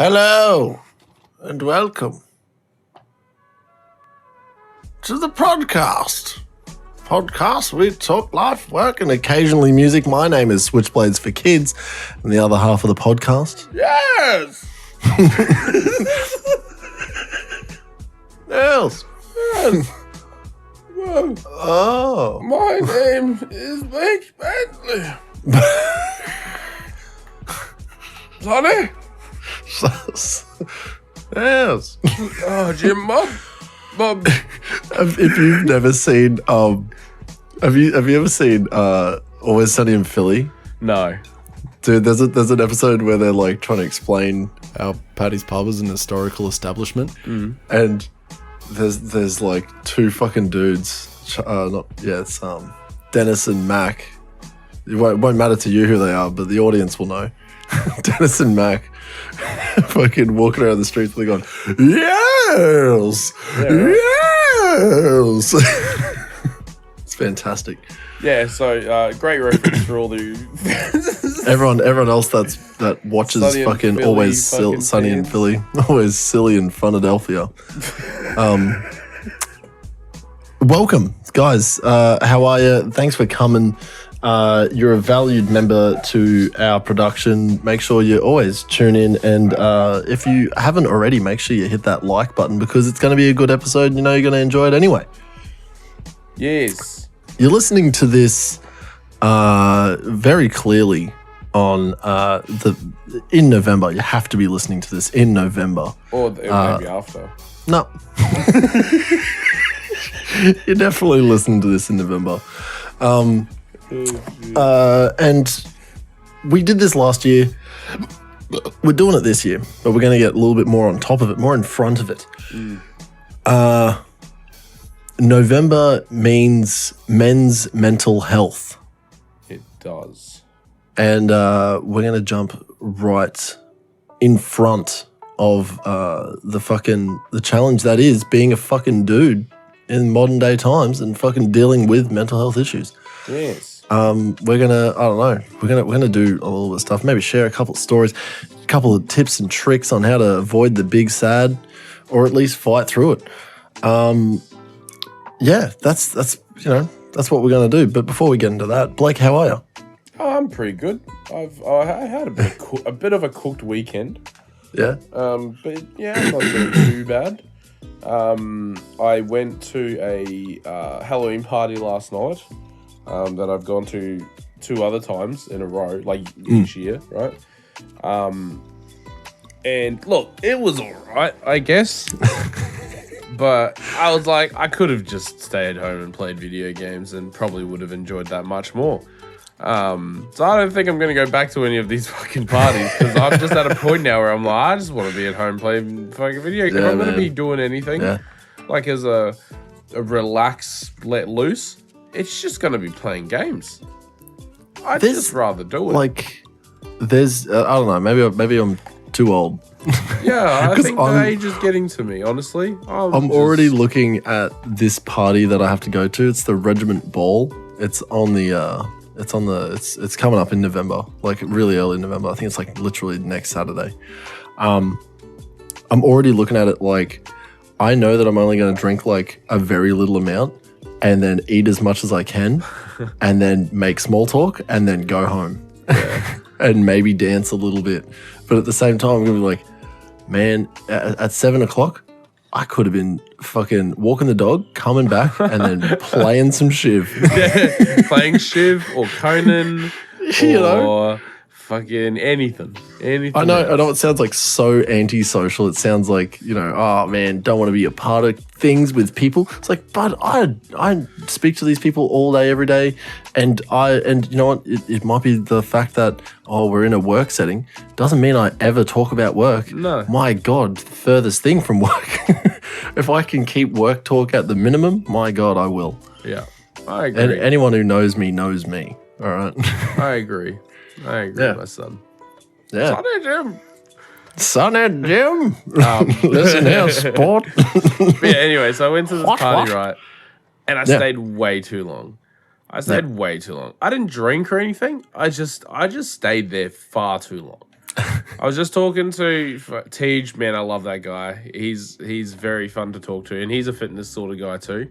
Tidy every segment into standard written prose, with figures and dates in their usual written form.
Hello and welcome to the podcast. Podcast, we talk life, work, and occasionally music. My name is Switchblades for Kids, and the other half of the podcast. Yes! Yes. Yes! Whoa. Oh. My name is Blake Bentley. Sonny? Yes. Oh, Jim Bob. If you've never seen, have you ever seen Always Sunny in Philly? No. Dude, there's an episode where they're like trying to explain how Paddy's Pub is an historical establishment, and there's like two fucking dudes. It's Dennis and Mac. It won't matter to you who they are, but the audience will know. Dennis and Mac fucking walking around the streets, they're going, yes, yes. It's fantastic. Yeah, so great reference for all the everyone else that watches Sunny fucking Philly, always fucking sunny in fans. Philly, always silly in Philadelphia. Welcome, guys. How are you? Thanks for coming. You're a valued member to our production. Make sure you always tune in, and if you haven't already, make sure you hit that like button because it's going to be a good episode. You know you're going to enjoy it anyway. Yes. You're listening to this very clearly on in November. You have to be listening to this in November. Or maybe after. No. You're definitely listening to this in November. And we did this last year. We're doing it this year, but we're going to get a little bit more on top of it, more in front of it. November means men's mental health. It does. And we're going to jump right in front of the challenge that is being a fucking dude in modern day times and fucking dealing with mental health issues. Yes. We're gonna do a little bit of stuff, maybe share a couple of stories, a couple of tips and tricks on how to avoid the big sad or at least fight through it. Yeah, that's what we're gonna do. But before we get into that, Blake, how are you? I'm pretty good. I had a bit of a cooked weekend. Yeah. But yeah, I'm not doing too bad. I went to a Halloween party last night that I've gone to 2 other times in a row, like each year, right? And look, it was all right, I guess. But I was like, I could have just stayed home and played video games and probably would have enjoyed that much more. So I don't think I'm going to go back to any of these fucking parties because I'm just at a point now where I'm like, I just want to be at home playing fucking video games. Yeah, I'm going to man. be doing anything like as a relax, let loose. It's just going to be playing games. I'd just rather do it. Like, there's I don't know, maybe I'm too old. Yeah, I think the age is getting to me, honestly. I'm already looking at this party that I have to go to. It's the Regiment Ball. It's coming up in November, like really early November. I think it's like literally next Saturday. I'm already looking at it like I know that I'm only going to drink like a very little amount and then eat as much as I can and then make small talk and then go home and maybe dance a little bit. But at the same time, I'm going to be like, man, at 7 o'clock, I could have been fucking walking the dog, coming back, and then playing some Shiv. Yeah, playing Shiv or Conan or fucking anything. I know it sounds like so antisocial. It sounds like, oh man, don't want to be a part of things with people. It's like, but I speak to these people all day, every day. And you know what? It might be the fact that, we're in a work setting. Doesn't mean I ever talk about work. No. My God, furthest thing from work. If I can keep work talk at the minimum, my God, I will. Yeah, I agree. And anyone who knows me knows me. All right. I agree, my son. Yeah. Sonny Jim. Listen here, sport. But yeah, anyway, so I went to this party, right? And I stayed way too long. I didn't drink or anything. I just stayed there far too long. I was just talking to Tej, man, I love that guy. He's very fun to talk to, and he's a fitness sort of guy too.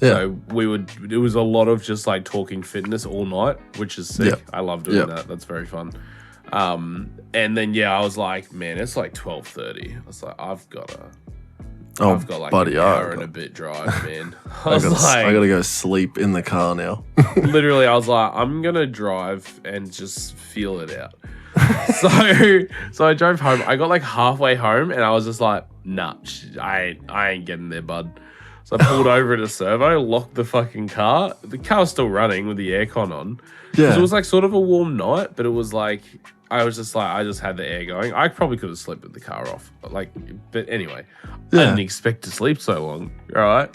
Yeah. So it was a lot of just like talking fitness all night, which is sick. Yep. I love doing that. That's very fun. And then I was like, man, it's like 12:30. I was like, I've got like buddy, an hour and a bit drive, man. I gotta go sleep in the car now. Literally, I was like, I'm gonna drive and just feel it out. So I drove home. I got like halfway home, and I was just like, nah, I ain't getting there, bud. So I pulled over at a servo, locked the fucking car. The car was still running with the aircon on. Yeah. It was like sort of a warm night, but it was like, I just had the air going. I probably could have slept with the car off. But anyway, I didn't expect to sleep so long. All right.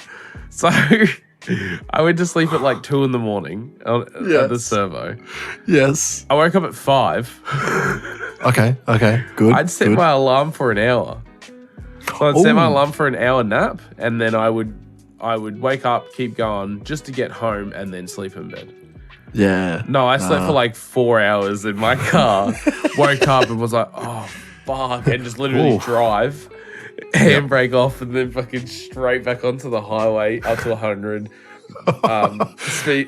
So I went to sleep at like 2 a.m. at the servo. Yes. I woke up at 5. Okay. Good. I'd set my alarm for an hour. So I'd set my alarm for an hour nap, and then I would wake up, keep going, just to get home and then sleep in bed. Yeah. No, I slept for like 4 hours in my car, woke up and was like, oh, fuck, and just literally drive, handbrake off, and then fucking straight back onto the highway up to 100.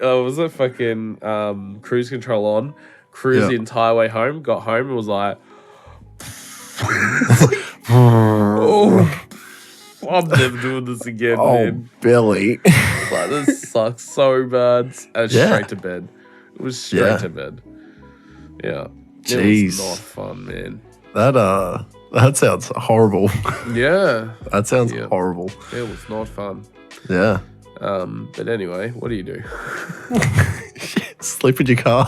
Was it fucking cruise control on, cruise the entire way home, got home and was like, oh, I'm never doing this again, man. Billy. Like, this sucks so bad. And straight to bed. It was straight to bed. Yeah. Jeez. It was not fun, man. That sounds horrible. Yeah. That sounds horrible. It was not fun. Yeah. But anyway, what do you do? Sleep in your car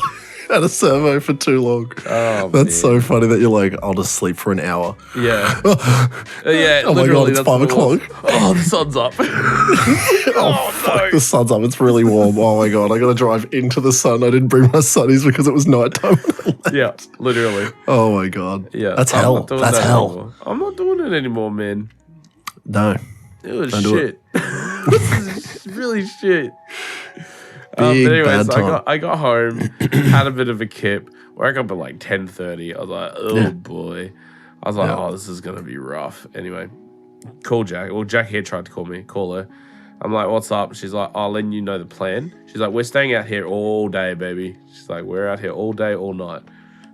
at a servo for too long. Oh, that's so funny that you're like, I'll just sleep for an hour. Yeah. Yeah. Oh my god, it's 5 o'clock. Oh, the sun's up. Fuck, the sun's up. It's really warm. Oh my god, I gotta drive into the sun. I didn't bring my sunnies because it was nighttime. Yeah, literally. Oh my god. Yeah. That's hell. That's hell. Anymore. I'm not doing it anymore, man. No. It was shit. This is really shit. Big but anyways, bad time. I got home, had a bit of a kip, woke up at like 10:30. I was like, oh boy. I was like, oh, this is gonna be rough. Anyway, call Jack. Well, Jack here tried to call her. I'm like, what's up? She's like, I'll let you know the plan. She's like, we're staying out here all day, baby. She's like, we're out here all day, all night.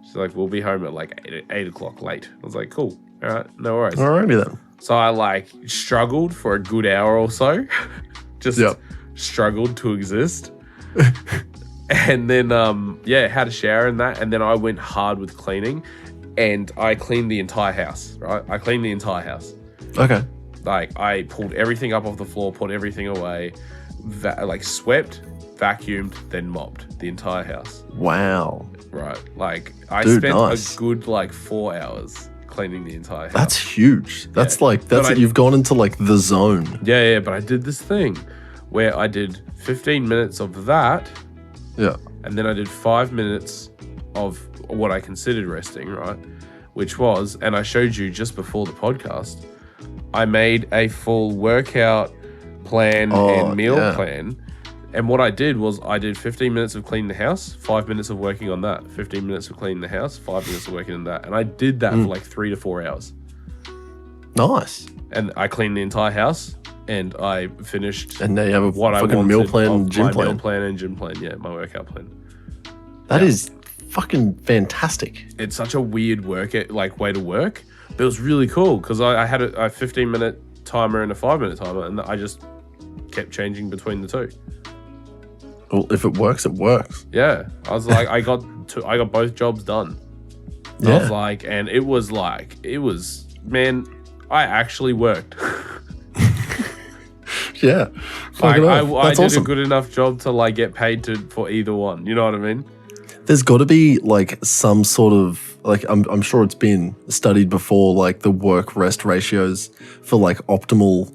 She's like, we'll be home at like 8 o'clock late. I was like, cool. All right, no worries. Alrighty then. So I like struggled for a good hour or so. Just struggled to exist. And then, had a shower and that. And then I went hard with cleaning. And I cleaned the entire house, right? I cleaned the entire house. Okay. Like, I pulled everything up off the floor, put everything away, swept, vacuumed, then mopped the entire house. Wow. Right. Like, I spent a good, 4 hours cleaning the entire house. That's huge. That's you've gone into the zone. Yeah, but I did this thing where I did 15 minutes of that. Yeah. And then I did 5 minutes of what I considered resting, right? Which was, and I showed you just before the podcast, I made a full workout plan and meal plan. And what I did was I did 15 minutes of cleaning the house, 5 minutes of working on that, 15 minutes of cleaning the house, 5 minutes of working on that. And I did that for 3 to 4 hours. Nice. And I cleaned the entire house and I finished. And now you have a fucking meal plan and gym plan. Meal plan and gym plan, yeah, my workout plan. That is fucking fantastic. It's such a weird way to work, but it was really cool because I had a 15-minute timer and a 5-minute timer, and I just kept changing between the two. Well, if it works, it works. Yeah, I was like, I got both jobs done. Yeah. I was like, and it was man, I actually worked. Yeah, I did awesome. a good enough job to get paid for either one. You know what I mean? There's got to be some sort of I'm sure it's been studied before, the work rest ratios for optimal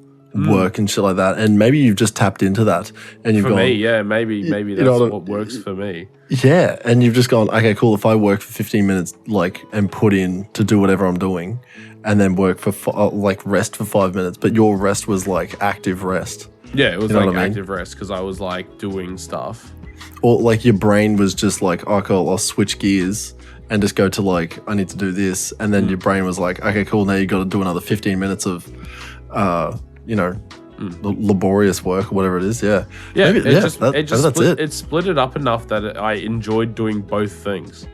work and shit like that, and maybe you've just tapped into that and you've gone, maybe that's what works for me. Yeah, and you've just gone, okay, cool. If I work for 15 minutes and put in to do whatever I'm doing, and then work for rest for 5 minutes, but your rest was active rest. Yeah, it was active rest because I was doing stuff. Or your brain was just oh cool, I'll switch gears and just go to like, I need to do this. And then your brain was like, okay, cool. Now you got to do another 15 minutes of, laborious work or whatever it is. Yeah. Yeah. Maybe, that's it. It split it up enough that I enjoyed doing both things.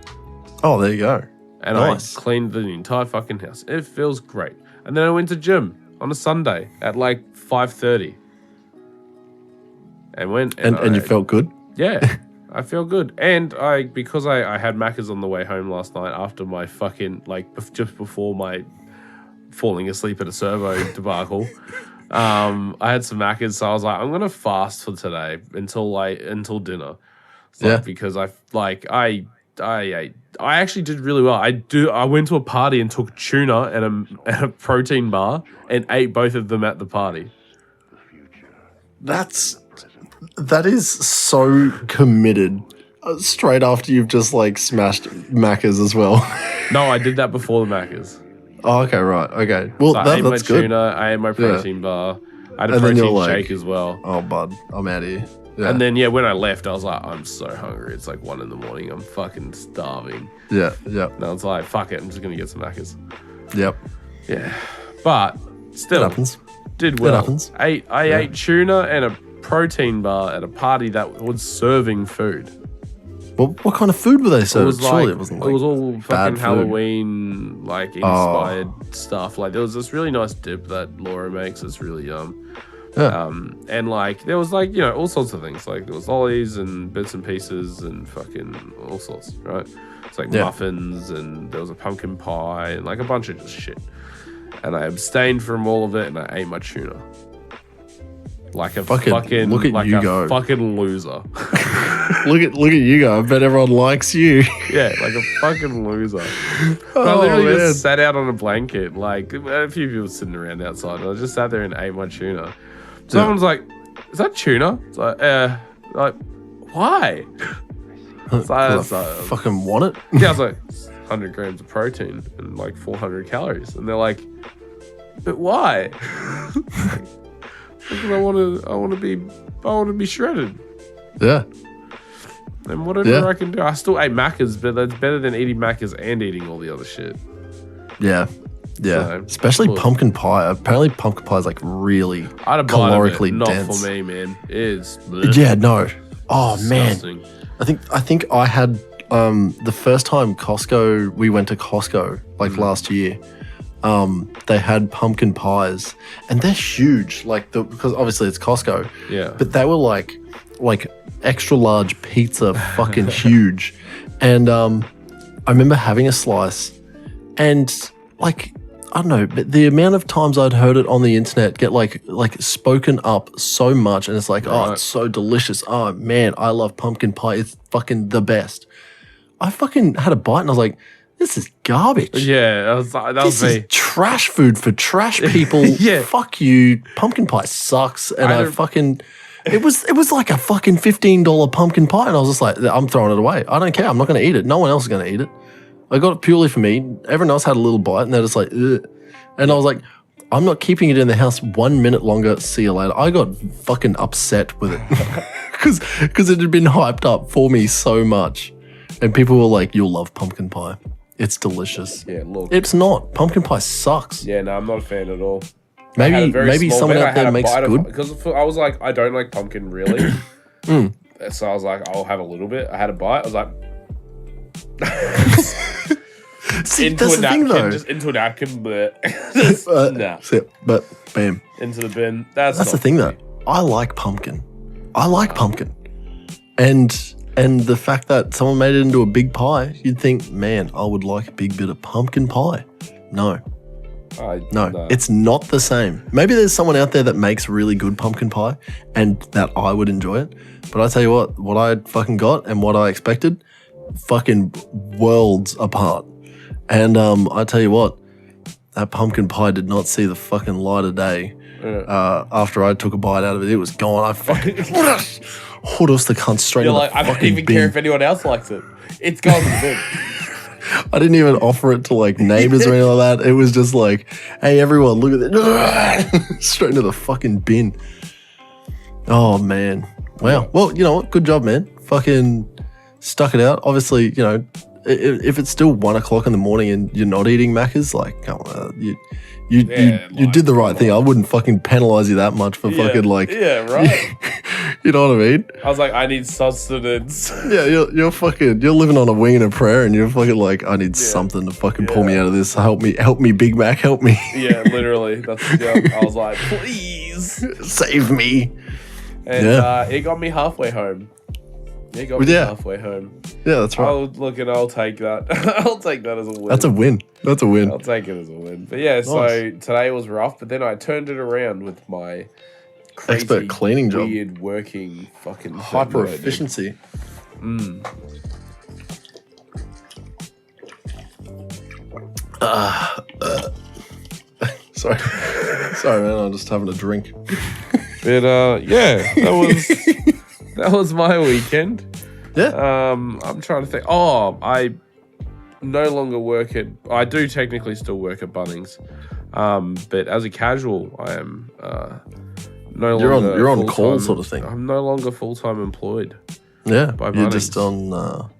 Oh, there you go. And Nice. I cleaned the entire fucking house. It feels great. And then I went to gym on a Sunday at like 5:30. And You felt good? Yeah, I feel good. And because I had Macca's on the way home last night after my fucking, just before my falling asleep at a servo debacle, I had some Macca's, so I was like, I'm going to fast for today until dinner. Because I actually did really well. I went to a party and took tuna and a protein bar and ate both of them at the party. That is so committed. Straight after you've just like smashed Macca's as well. No, I did that before the Macca's. Oh, okay, right, okay. Well, So I ate my that's good. tuna, I ate my protein bar, I had a protein shake as well. Oh, bud, I'm out of here. Yeah. And then when I left, I was like, I'm so hungry. It's like 1 a.m. I'm fucking starving. Yeah. And I was like, fuck it, I'm just gonna get some Macca's. Yep. Yeah, but still, It happens. did well. It happens. I ate tuna and a protein bar at a party that was serving food. Well, what kind of food were they serving? It was Surely it wasn't like it was all bad fucking food. Halloween inspired stuff. Like there was this really nice dip that Laura makes. It's really yum. Yeah. And like there was like all sorts of things. Like there was lollies and bits and pieces and fucking all sorts. Right? It's like muffins and there was a pumpkin pie and like a bunch of just shit. And I abstained from all of it and I ate my tuna. Like a fucking look at like you a go. fucking loser. Look at you go. I bet everyone likes you. Yeah, like a fucking loser. But I literally just sat out on a blanket, like a few people sitting around outside, and I just sat there and ate my tuna. Someone's like, "Is that tuna?" It's like, why? So I was like, fucking want it. yeah, I was like, 100 grams of protein and like 400 calories, and they're like, "But why?" Because I want to be shredded. Yeah. And whatever I can do, I still ate Macca's, but that's better than eating Macca's and eating all the other shit. Yeah. So, especially pumpkin pie. Apparently, pumpkin pie is like really calorically not dense. for me, man. It is. Yeah, no. Oh disgusting. man, I think I had the first time we went to Costco like last year. They had pumpkin pies, and they're huge. Because obviously it's Costco. Yeah. But they were like extra large pizza, fucking huge. And I remember having a slice, and like I don't know, but the amount of times I'd heard it on the internet get like spoken up so much, and it's like, oh, it's so delicious. Oh man, I love pumpkin pie. It's fucking the best. I fucking had a bite, and I was like, this is garbage. Yeah, that was me. This is trash food for trash people. Yeah. Fuck you. Pumpkin pie sucks. And it was like a fucking $15 pumpkin pie. And I was just like, I'm throwing it away. I don't care. I'm not going to eat it. No one else is going to eat it. I got it purely for me. Everyone else had a little bite and they're just like, ugh. And I was like, I'm not keeping it in the house 1 minute longer. See you later. I got fucking upset with it because it had been hyped up for me so much. And people were like, you'll love pumpkin pie. It's delicious. Yeah, look. It's not. Pumpkin pie sucks. Yeah, no, I'm not a fan at all. Maybe someone out there makes good. Because I was like, I don't like pumpkin really. So I was like, I'll have a little bit. I had a bite. I was like, See, into that's a the thing, napkin, though. just into a napkin, but nah, But bam. into the bin. That's the thing, though. I like pumpkin. And the fact that someone made it into a big pie, you'd think, man, I would like a big bit of pumpkin pie. No, it's not the same. Maybe there's someone out there that makes really good pumpkin pie and that I would enjoy it. But I tell you what I fucking got and what I expected, fucking worlds apart. And I tell you what, that pumpkin pie did not see the fucking light of day. After I took a bite out of it, it was gone. I fucking hodos the cunt straight in the fucking bin. I don't even care if anyone else likes it. It's gone to the bin. I didn't even offer it to like neighbors or anything like that. It was just like, hey everyone, look at it. Straight into the fucking bin. Oh man. Wow. Well, you know what? Good job, man. Fucking stuck it out. Obviously, if it's still 1 o'clock in the morning and you're not eating Maccas, like, come on, you did the right thing. I wouldn't fucking penalize you that much for fucking like. Yeah, right. You know what I mean? I was like, I need sustenance. Yeah, you're living on a wing and a prayer, and you're fucking like, I need something to fucking pull me out of this. Help me, Big Mac, help me. Yeah, literally. I was like, please save me. And it got me halfway home. Halfway home. Yeah, that's right. I'll take that. I'll take that as a win. That's a win. I'll take it as a win. But yeah, so today was rough, but then I turned it around with my crazy, expert cleaning job, weird working fucking hyper efficiency. Sorry, man. I'm just having a drink. But that was my weekend. Yeah. I'm trying to think. Oh, I no longer work at. I do technically still work at Bunnings, but as a casual, I am no longer. You're on call sort of thing. I'm no longer full-time employed. Yeah, by you're Bunnings. Just on.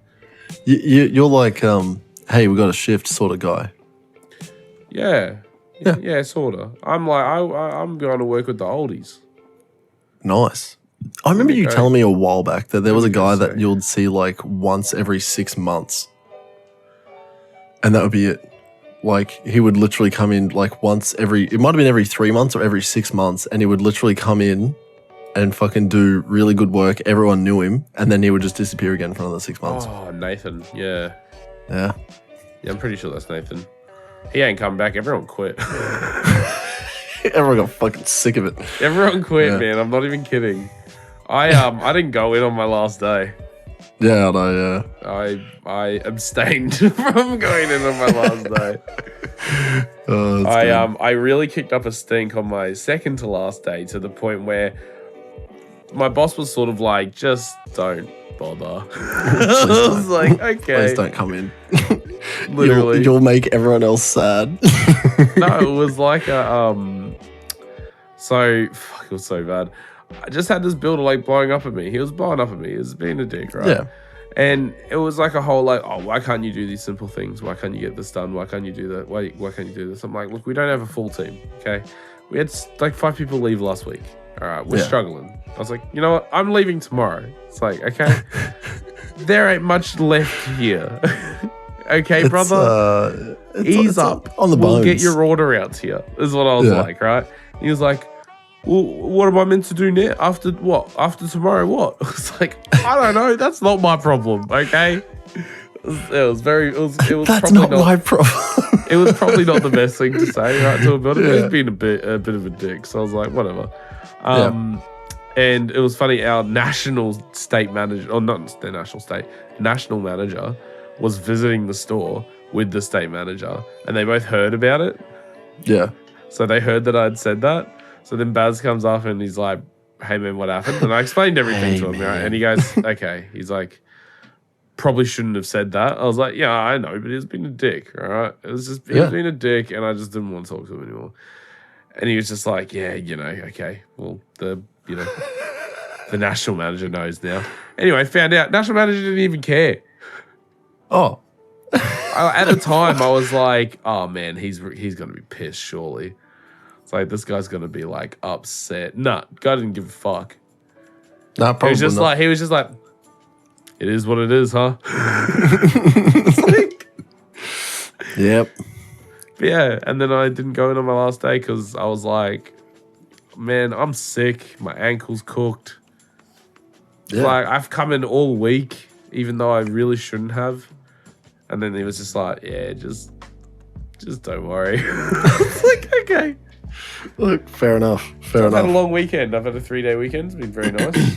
You're like, hey, we got a shift sort of guy. Yeah, sort of. I'm like, I'm going to work with the oldies. Nice. I remember you telling me a while back that there was a guy that you'd see like once every 6 months. And that would be it. Like, he would literally come in like it might have been every 3 months or every 6 months, and he would literally come in and fucking do really good work. Everyone knew him, and then he would just disappear again for another 6 months. Oh, Nathan, yeah. Yeah. Yeah, I'm pretty sure that's Nathan. He ain't come back. Everyone quit. Everyone got fucking sick of it. Everyone quit, man. I'm not even kidding. I didn't go in on my last day. Yeah, no, yeah. I abstained from going in on my last day. Oh, I really kicked up a stink on my second to last day, to the point where my boss was sort of like, just don't bother. I was like, okay. Please don't come in. Literally. You'll make everyone else sad. No, it was like a it was so bad. I just had this builder like blowing up at me. He was blowing up at me. He was being a dick, right? Yeah. And it was like a whole like, oh, why can't you do these simple things? Why can't you get this done? Why can't you do that? Why can't you do this? I'm like, look, we don't have a full team, okay? We had like 5 people leave last week. All right, we're struggling. I was like, you know what? I'm leaving tomorrow. It's like, okay, there ain't much left here. Okay, brother, ease up. On the bones. We'll get your order out here, is what I was like, right? And he was like, well, what am I meant to do now? After what? After tomorrow, what? I was like, I don't know. That's not my problem, okay? That's not my problem. It was probably not the best thing to say, right, to a builder. But he's been a bit of a dick, so I was like, whatever. And it was funny, our national manager was visiting the store with the state manager, and they both heard about it. Yeah. So they heard that I'd said that. So then Baz comes up and he's like, hey man, what happened? And I explained everything to him, right? And he goes, okay. He's like, probably shouldn't have said that. I was like, yeah, I know, but he's been a dick, all right? He's been a dick, and I just didn't want to talk to him anymore. And he was just like, yeah, okay. Well, the national manager knows now. Anyway, found out national manager didn't even care. Oh. At the time, I was like, oh man, he's going to be pissed, surely. It's like, this guy's going to be like upset. Nah, guy didn't give a fuck. Nah, probably he was just like, it is what it is, huh? Yep. But yeah, and then I didn't go in on my last day because I was like, man, I'm sick. My ankle's cooked. Yeah. Like, I've come in all week, even though I really shouldn't have. And then he was just like, yeah, just don't worry. It's like, okay. Look, fair enough. I've had a long weekend. I've had a 3-day weekend. It's been very nice.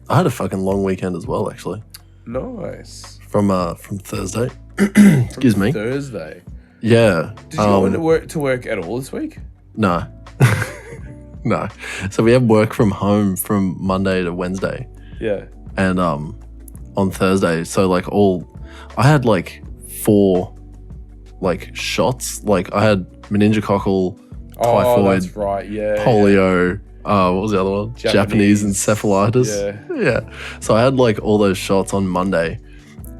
I had a fucking long weekend as well, actually. Nice. From Thursday. Excuse me. Thursday. Yeah. Did you go into work at all this week? No. No. So we have work from home from Monday to Wednesday. Yeah. And on Thursday, so like I had like 4 like shots. Like I had meningococcal, typhoid, that's right. Yeah. polio. What was the other one? Japanese encephalitis. Yeah. So I had like all those shots on Monday,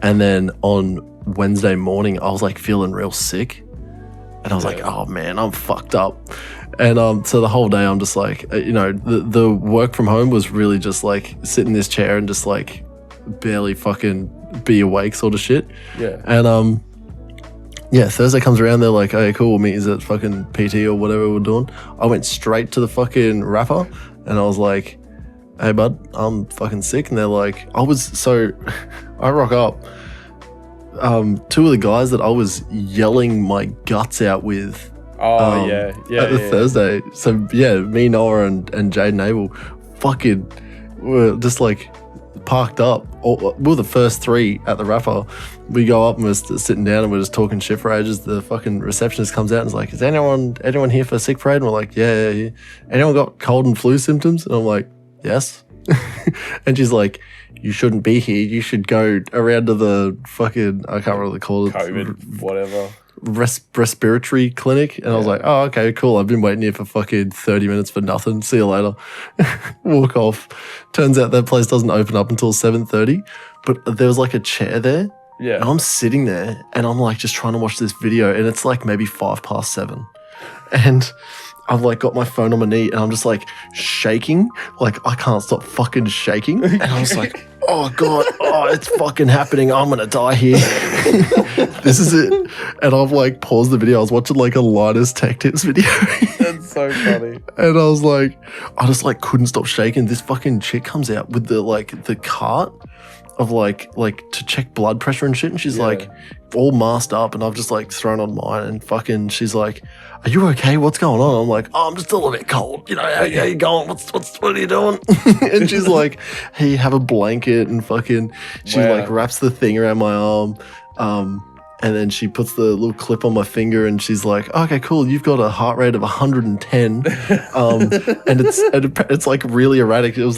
and then on Wednesday morning, I was like feeling real sick. And I was like, oh man, I'm fucked up. And so the whole day I'm just like, the work from home was really just like sit in this chair and just like barely fucking be awake sort of shit. Yeah. And Thursday comes around, they're like, okay, cool, we'll meet you at fucking PT or whatever we're doing. I went straight to the fucking rapper and I was like, hey bud, I'm fucking sick. And they're like, I rock up. Two of the guys that I was yelling my guts out with at the Thursday. So me, Noah, and Jade and Abel fucking were just like parked up. We were the first three at the rapper. We go up and we're sitting down and we're just talking shit for ages. The fucking receptionist comes out and is like, is anyone here for a sick parade? And we're like, yeah. Anyone got cold and flu symptoms? And I'm like, yes. And she's like, you shouldn't be here. You should go around to the fucking, I can't really call it. COVID, whatever. Respiratory clinic. And I was like, oh, okay, cool. I've been waiting here for fucking 30 minutes for nothing. See you later. Walk off. Turns out that place doesn't open up until 7:30. But there was like a chair there. Yeah. And I'm sitting there and I'm like just trying to watch this video and it's like maybe 7:05. And I've like got my phone on my knee and I'm just like shaking. Like I can't stop fucking shaking. And I was like, oh God, it's fucking happening. I'm going to die here. This is it. And I've like paused the video. I was watching like a Linus Tech Tips video. That's so funny. And I was like, I just like couldn't stop shaking. This fucking chick comes out with the cart of like to check blood pressure and shit. And she's like all masked up and I've just like thrown on mine and fucking she's like, are you okay? What's going on? I'm like, oh, I'm just a little bit cold. How you going? What are you doing? And she's like, hey, have a blanket and fucking, she like wraps the thing around my arm. And then she puts the little clip on my finger and she's like, okay, cool. You've got a heart rate of 110. And it's like really erratic. It was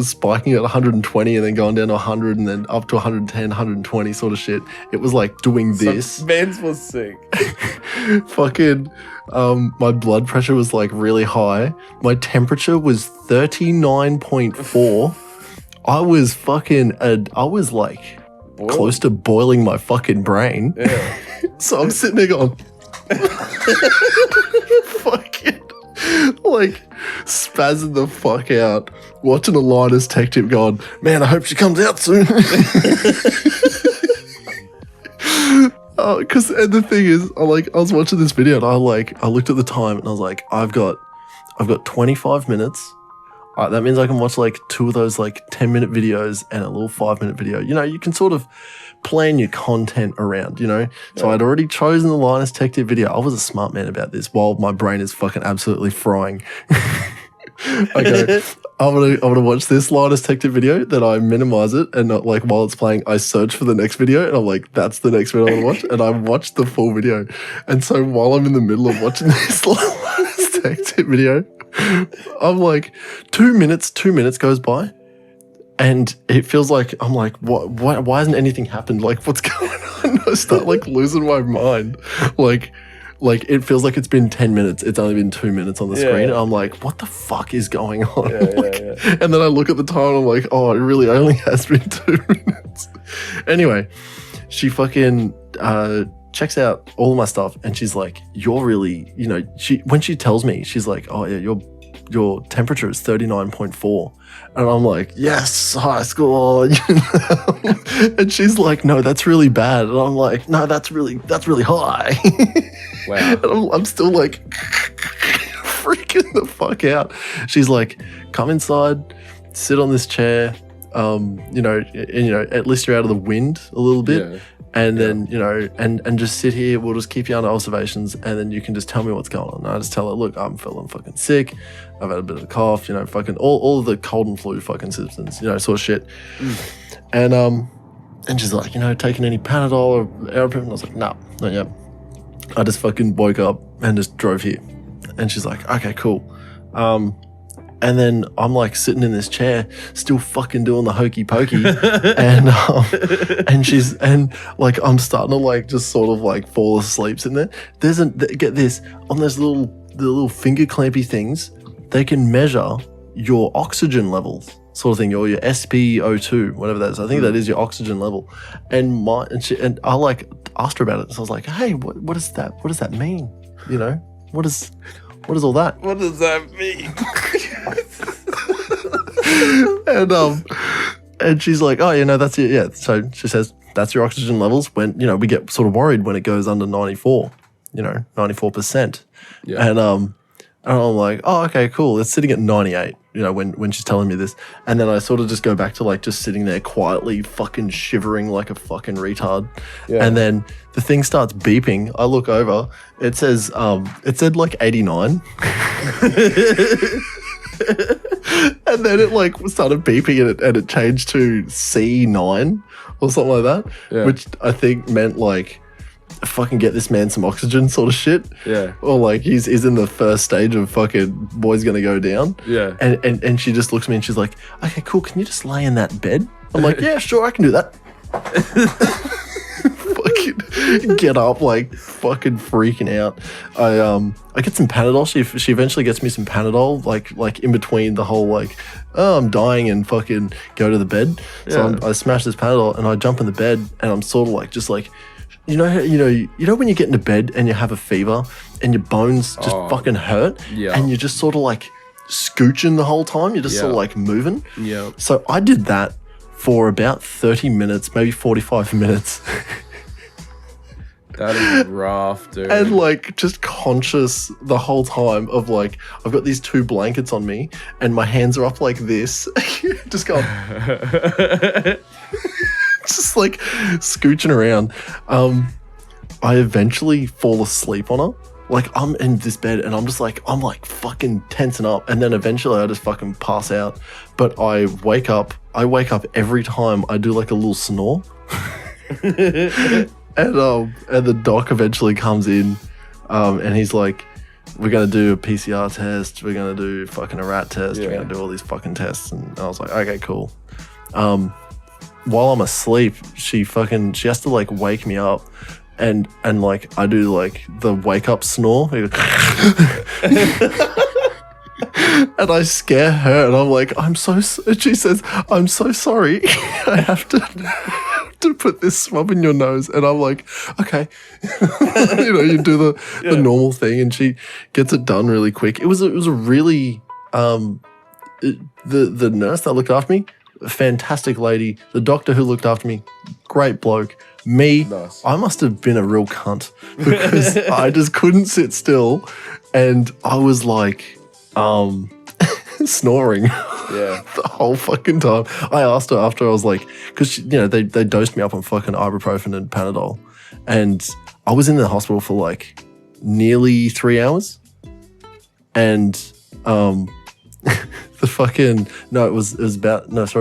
spiking at 120 and then going down to 100 and then up to 110, 120 sort of shit. It was like doing this. Mans was sick. Fucking, my blood pressure was like really high. My temperature was 39.4. I was like, close to boiling my fucking brain. Yeah. So I'm sitting there going, fucking, like, spazzing the fuck out, watching a Linus Tech Tip going, man, I hope she comes out soon. And the thing is, I was watching this video and I looked at the time and I was like, I've got 25 minutes. That means I can watch like two of those like 10-minute videos and a little 5-minute video. You can sort of plan your content around, So I'd already chosen the Linus Tech Tip video. I was a smart man about this while my brain is fucking absolutely frying. Okay, I'm gonna watch this Linus Tech Tip video, then I minimize it and not like while it's playing, I search for the next video and I'm like, that's the next video I want to watch. And I watched the full video. And so while I'm in the middle of watching this Linus Tech Tip video, I'm like, 2 minutes goes by and it feels like, I'm like, what, why hasn't anything happened? Like, what's going on? I start like losing my mind. Like it feels like it's been 10 minutes. It's only been 2 minutes on the screen. And I'm like, what the fuck is going on? And then I look at the time and I'm like, oh, it really only has been 2 minutes. Anyway, she fucking, checks out all of my stuff and she's like, you're really, when she tells me, she's like, oh yeah, your temperature is 39.4. And I'm like, yes, high school. And she's like, no, that's really bad. And I'm like, no, that's really high. Wow. And I'm still like freaking the fuck out. She's like, come inside, sit on this chair, at least you're out of the wind a little bit. Yeah. And then, and just sit here. We'll just keep you under observations and then you can just tell me what's going on. And I just tell her, look, I'm feeling fucking sick. I've had a bit of a cough, fucking all of the cold and flu fucking symptoms, sort of shit. And she's like, taking any Panadol or Aeroprint? And I was like, no, not yet. I just fucking woke up and just drove here. And she's like, okay, cool. And then I'm like sitting in this chair, still fucking doing the hokey pokey, and I'm starting to like just sort of like fall asleep sitting there. Get this, on those little finger clampy things, they can measure your oxygen levels, sort of thing, or your SpO2, whatever that is. I think that is your oxygen level. And I like asked her about it. So I was like, hey, what is that? What does that mean? You know, what is all that? What does that mean? And she's like, oh, that's it. Yeah. So she says, that's your oxygen levels when, we get sort of worried when it goes under 94, 94%. Yeah. And I'm like, oh, okay, cool. It's sitting at 98, when she's telling me this. And then I sort of just go back to like just sitting there quietly fucking shivering like a fucking retard. Yeah. And then the thing starts beeping. I look over. It says, it said like 89. And then it like started beeping and it changed to C9 or something like that, which I think meant like, fucking get this man some oxygen sort of shit. Yeah. Or like he's in the first stage of fucking boy's gonna go down. Yeah. And she just looks at me and she's like, okay, cool, can you just lay in that bed? I'm like, yeah, sure, I can do that. Fucking get up, like fucking freaking out. I get some Panadol. She eventually gets me some Panadol, like in between the whole like, oh, I'm dying and fucking go to the bed. Yeah. So I smash this Panadol and I jump in the bed and I'm sort of like just like, you know when you get into bed and you have a fever and your bones just fucking hurt, and you're just sort of like scooching the whole time. You're just sort of like moving. Yeah. So I did that for about 30 minutes, maybe 45 minutes. That is rough, dude. And like just conscious the whole time of like, I've got these 2 blankets on me and my hands are up like this. Just going. Just like scooching around. I eventually fall asleep on her. Like I'm in this bed and I'm like fucking tensing up. And then eventually I just fucking pass out. But I wake up every time I do like a little snore. And the doc eventually comes in, and he's like, we're going to do a PCR test. We're going to do fucking a rat test. We're going to do all these fucking tests. And I was like, okay, cool. While I'm asleep, she has to like wake me up and like I do like the wake up snore. And I scare her and I'm like, she says, I'm so sorry. I have to put this swab in your nose. And I'm like, okay. You do the normal thing and she gets it done really quick. It was a really, the nurse that looked after me, a fantastic lady. The doctor who looked after me, great bloke. Me, nice. I must have been a real cunt because I just couldn't sit still and I was like snoring the whole fucking time. I asked her after, I was like, because they dosed me up on fucking ibuprofen and Panadol and I was in the hospital for like nearly 3 hours and it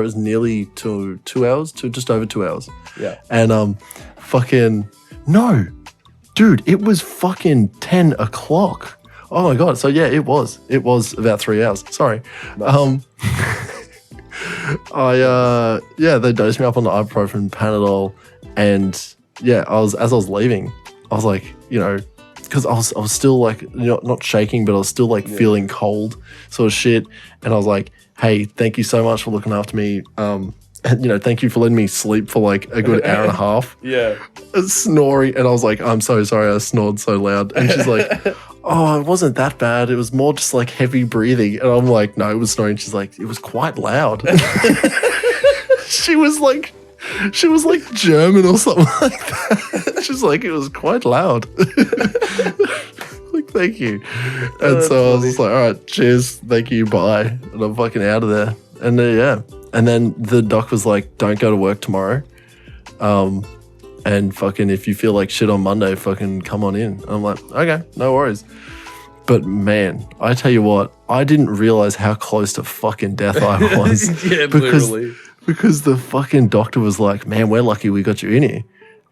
was nearly 2 hours, just over 2 hours. Yeah. And no, dude, it was fucking 10 o'clock. Oh my God. So yeah, it was about 3 hours. Sorry. Nice. They dosed me up on the ibuprofen, Panadol, and as I was leaving, I was like, because I was still like, not shaking, but I was still like feeling cold sort of shit. And I was like, hey, thank you so much for looking after me. And, thank you for letting me sleep for like a good hour and a half. Yeah. Snoring. And I was like, I'm so sorry I snored so loud. And she's like, oh, it wasn't that bad. It was more just like heavy breathing. And I'm like, no, it was snoring. She's like, it was quite loud. She was like German or something like that. She's like, it was quite loud. Like, thank you. And so I was just like, all right, cheers, thank you, bye. And I'm fucking out of there. And and then the doc was like, don't go to work tomorrow. And fucking if you feel like shit on Monday, fucking come on in. And I'm like, okay, no worries. But man, I tell you what, I didn't realize how close to fucking death I was. Literally. Because the fucking doctor was like, man, we're lucky we got you in here.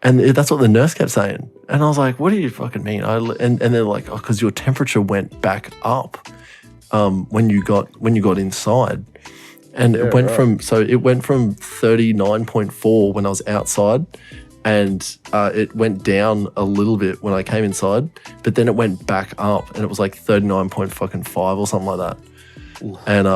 And that's what the nurse kept saying. And I was like, what do you fucking mean? And they're like, oh, because your temperature went back up when you got inside. And it went from 39.4 when I was outside, and it went down a little bit when I came inside, but then it went back up and it was like 39.5 or something like that. Ooh. And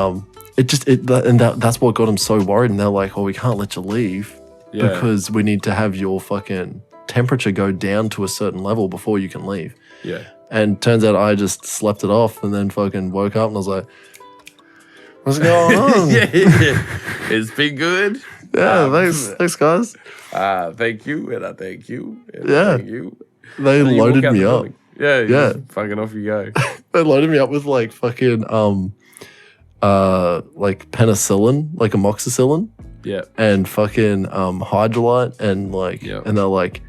that's what got them so worried. And they're like, oh, we can't let you leave because we need to have your fucking temperature go down to a certain level before you can leave. Yeah. And turns out I just slept it off and then fucking woke up and I was like, what's going on? yeah. It's been good. Yeah, thanks guys. Thank you, and I thank you. And Yeah. thank you. They loaded me up. Yeah. Yeah. Just fucking off you go. They loaded me up with like fucking like penicillin, like amoxicillin. Yeah. And fucking hydrolite and like and they're like,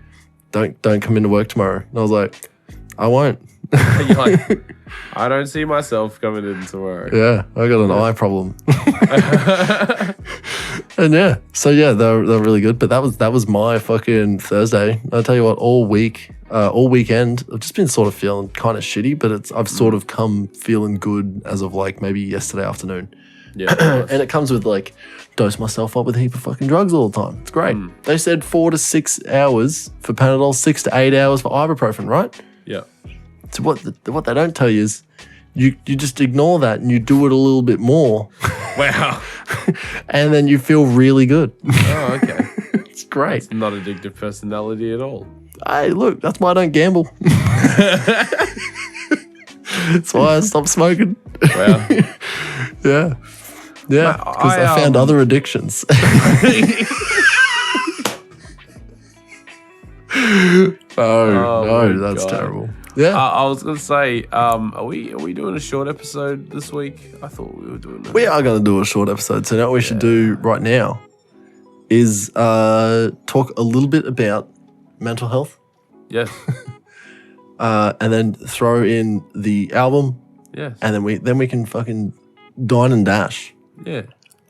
don't come into work tomorrow. And I was like, I won't. You're like, I don't see myself coming in tomorrow. Yeah, I got an eye problem. And so they're really good. But that was my fucking Thursday. I'll tell you what, all weekend, I've just been sort of feeling kind of shitty, but I've sort of come feeling good as of like maybe yesterday afternoon. Yeah. And it comes with like dose myself up with a heap of fucking drugs all the time. It's great. They said 4 to 6 hours for Panadol, 6 to 8 hours for ibuprofen, right? Yeah. So what they don't tell you is you just ignore that and you do it a little bit more. Wow. And then you feel really good. Oh, okay. It's great. It's not addictive personality at all. Hey, look, that's why I don't gamble. That's why I stopped smoking. Wow. Yeah. Yeah, because I found other addictions. No, that's terrible. Yeah. I was gonna say, are we doing a short episode this week? I thought we were doing that. We are going to do a short episode. So now what we should do right now is talk a little bit about mental health. Yes. And then throw in the album. Yes. And then we can fucking dine and dash. Yeah.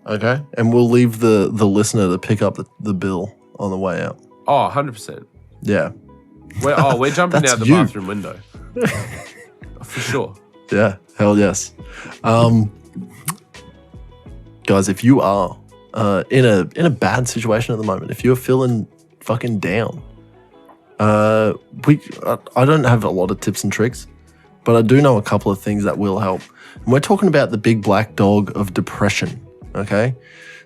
Okay. And we'll leave the listener to pick up the bill on the way out. Oh, 100%. Yeah. We're jumping out the bathroom window. For sure. Yeah. Hell yes. Guys, if you are in a bad situation at the moment, if you're feeling fucking down, I don't have a lot of tips and tricks, but I do know a couple of things that will help. And we're talking about the big black dog of depression, okay?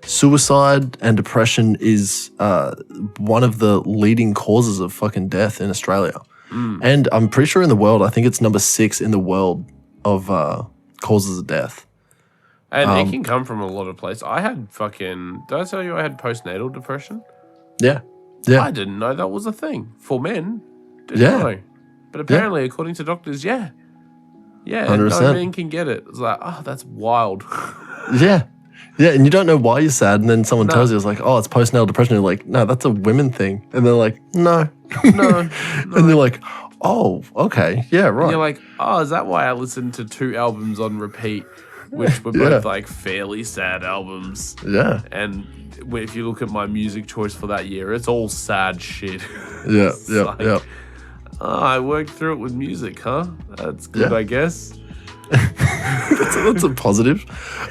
Suicide and depression is one of the leading causes of fucking death in Australia. And I'm pretty sure in the world, I think it's number 6 in the world of causes of death. And it can come from a lot of places. I had did I tell you I had postnatal depression? Yeah. Yeah. I didn't know that was a thing for men. Didn't know. But apparently, according to doctors, yeah, 100%. no man can get it. It's like, oh, that's wild. Yeah. Yeah, and you don't know why you're sad, and then someone tells you, it's like, oh, it's postnatal depression. You're like, no, that's a women thing. And they're like, no. No. And you're like, oh, okay, yeah, right. And you're like, oh, is that why I listened to 2 albums on repeat, which were both like fairly sad albums? Yeah. And if you look at my music choice for that year, it's all sad shit. Yeah, Oh, I worked through it with music, huh? That's good, I guess. that's a positive.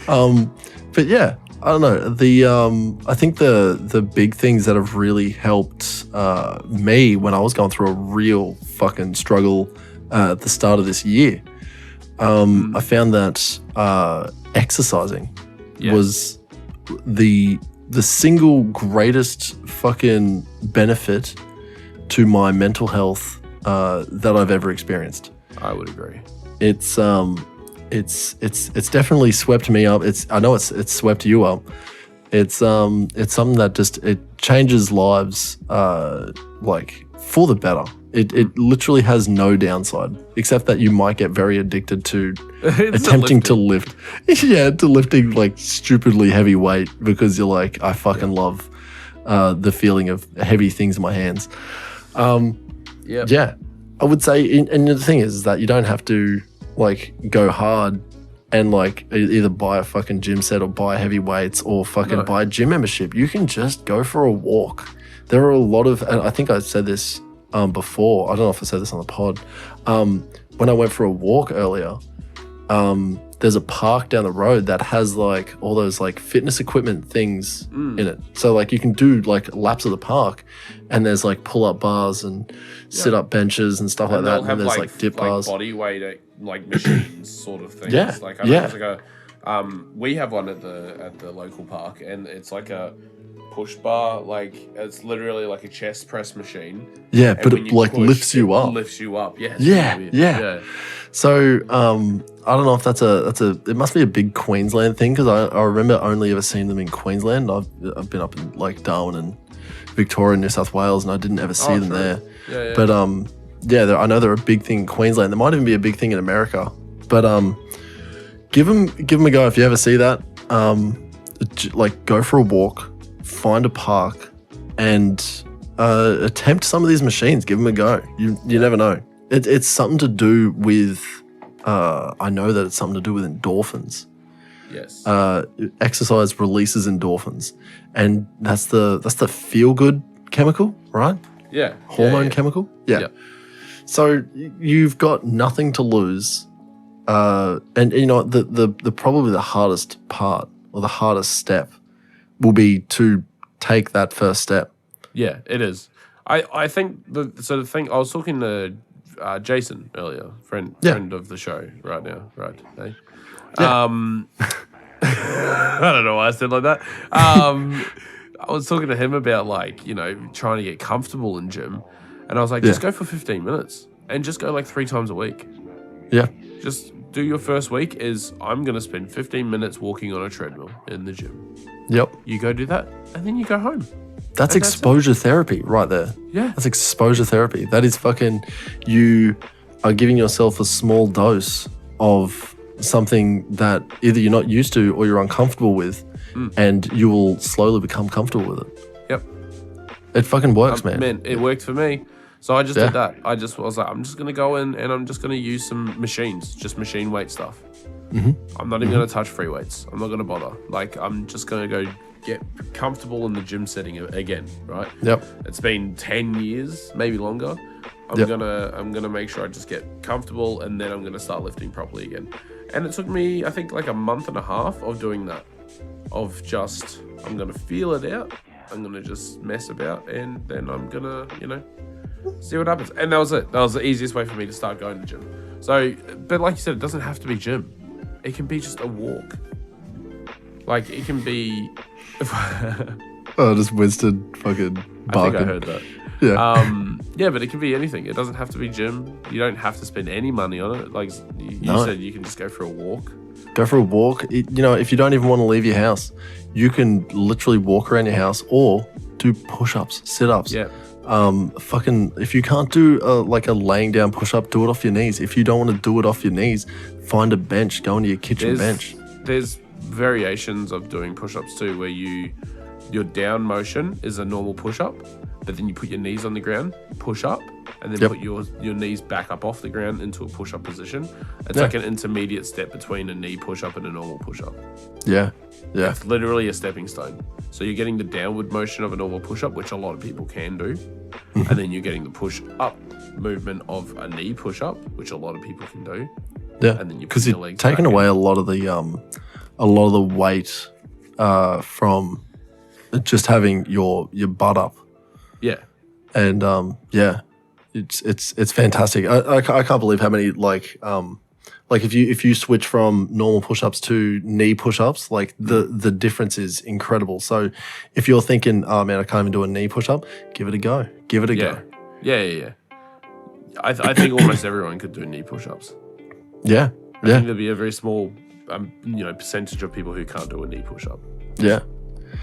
But yeah, I don't know. I think the big things that have really helped me when I was going through a real fucking struggle at the start of this year, I found that exercising was the single greatest fucking benefit to my mental health that I've ever experienced. I would agree. It's definitely swept me up. I know it's swept you up. It's something that just it changes lives like for the better. It literally has no downside except that you might get very addicted to attempting to lift. Yeah, to lifting like stupidly heavy weight because you're like, I fucking love the feeling of heavy things in my hands. Yeah, I would say, and the thing is that you don't have to like go hard and like either buy a fucking gym set or buy heavy weights or fucking buy a gym membership. You can just go for a walk. There are a lot of, and I think I said this before. I don't know if I said this on the pod. When I went for a walk earlier, there's a park down the road that has like all those like fitness equipment things in it. So like you can do like laps of the park and there's like pull-up bars and sit-up benches and stuff like that. And there's like dip bars. Body weight like machines sort of things. Yeah. Like I know it's like we have one at the local park and it's like a push bar, like it's literally like a chest press machine. Yeah, And but when it you like push, lifts you it up. Lifts you up. Yeah. It's Yeah, weird. yeah. So I don't know if that's a. It must be a big Queensland thing because I remember only ever seeing them in Queensland. I've been up in like Darwin and Victoria, New South Wales, and I didn't ever see them there. Yeah. But I know they're a big thing in Queensland. There might even be a big thing in America. But give them a go if you ever see that. Like go for a walk, find a park, and attempt some of these machines. Give them a go. You never know. It's something to do with. I know that it's something to do with endorphins. Yes. Exercise releases endorphins, and that's the feel good chemical, right? Yeah. Hormone chemical. Yeah. So you've got nothing to lose, and you know the probably the hardest part or the hardest step will be to take that first step. Yeah, it is. I think the thing I was talking to Jason earlier, friend of the show right now, right? Hey? Yeah. I don't know why I said like that. I was talking to him about like, you know, trying to get comfortable in gym. And I was like, just go for 15 minutes and just go like 3 times a week. Yeah. Just do your first week is I'm going to spend 15 minutes walking on a treadmill in the gym. Yep. You go do that and then you go home. That's exposure therapy right there. Yeah. That's exposure therapy. That is fucking, you are giving yourself a small dose of something that either you're not used to or you're uncomfortable with, and you will slowly become comfortable with it. Yep. It fucking works, man. Man, it worked for me. So I just did that. I was like, I'm just going to go in and I'm just going to use some machines, just machine weight stuff. Mm-hmm. I'm not even going to touch free weights. I'm not going to bother. Like, I'm just going to go get comfortable in the gym setting again, right? Yep. It's been 10 years, maybe longer. I'm gonna make sure I just get comfortable and then I'm gonna start lifting properly again. And it took me, I think, like a month and a half of doing that. Of just, I'm gonna feel it out. I'm gonna just mess about and then I'm gonna, you know, see what happens. And that was it. That was the easiest way for me to start going to gym. So, but like you said, it doesn't have to be gym. It can be just a walk. Like, it can be... just Winston fucking barking. I think I heard that. Yeah. Yeah, but it can be anything. It doesn't have to be gym. You don't have to spend any money on it. Like you said, you can just go for a walk. Go for a walk. You know, if you don't even want to leave your house, you can literally walk around your house or do push-ups, sit-ups. Yeah. If you can't do like a laying down push-up, do it off your knees. If you don't want to do it off your knees, find a bench, go into your kitchen bench. There's variations of doing push-ups too, where your down motion is a normal push-up, but then you put your knees on the ground, push up, and then put your knees back up off the ground into a push-up position. It's like an intermediate step between a knee push-up and a normal push-up. Yeah. It's literally a stepping stone. So you're getting the downward motion of a normal push-up, which a lot of people can do, and then you're getting the push-up movement of a knee push-up, which a lot of people can do. Yeah, and then you because you're taking away a lot of the weight from just having your butt up. Yeah, and it's fantastic. I can't believe how many like if you switch from normal push-ups to knee push-ups, like the difference is incredible. So if you're thinking, oh man, I can't even do a knee push-up, give it a go. Give it a go. Yeah. I think almost everyone could do knee push-ups. Yeah. I think there'd be a very small, percentage of people who can't do a knee push-up. Yeah.